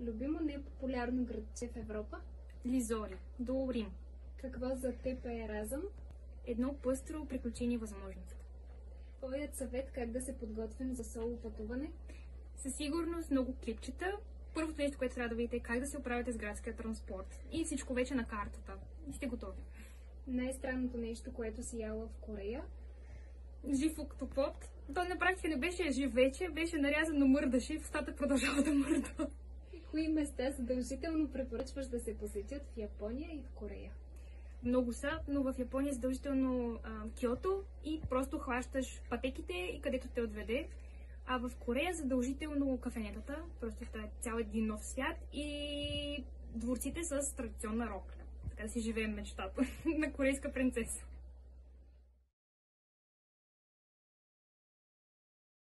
Любимо непопулярно градче в Европа? Лизори, до Рим. Какво за теб е Еразъм? Едно пъстро приключение възможност. Твоят съвет как да се подготвим за соло пътуване? Със сигурност много клипчета. Първото нещо, което трябва да видите е как да се оправите с градския транспорт. И всичко вече на картата. И сте готови. Най-странното нещо, което си яла в Корея? Жив октопод. Той на практика не беше жив вече, беше нарязан, но мърдаше и в устата продължава да мърда. Кои места задължително препоръчваш да се посетят в Япония и в Корея? Много са, но в Япония е задължително Киото и просто хващаш пътеките и където те отведе. А в Корея задължително кафенетата, просто това е цял един нов свят и дворците с традиционна рокля. Така да си живеем мечтата на корейска принцеса.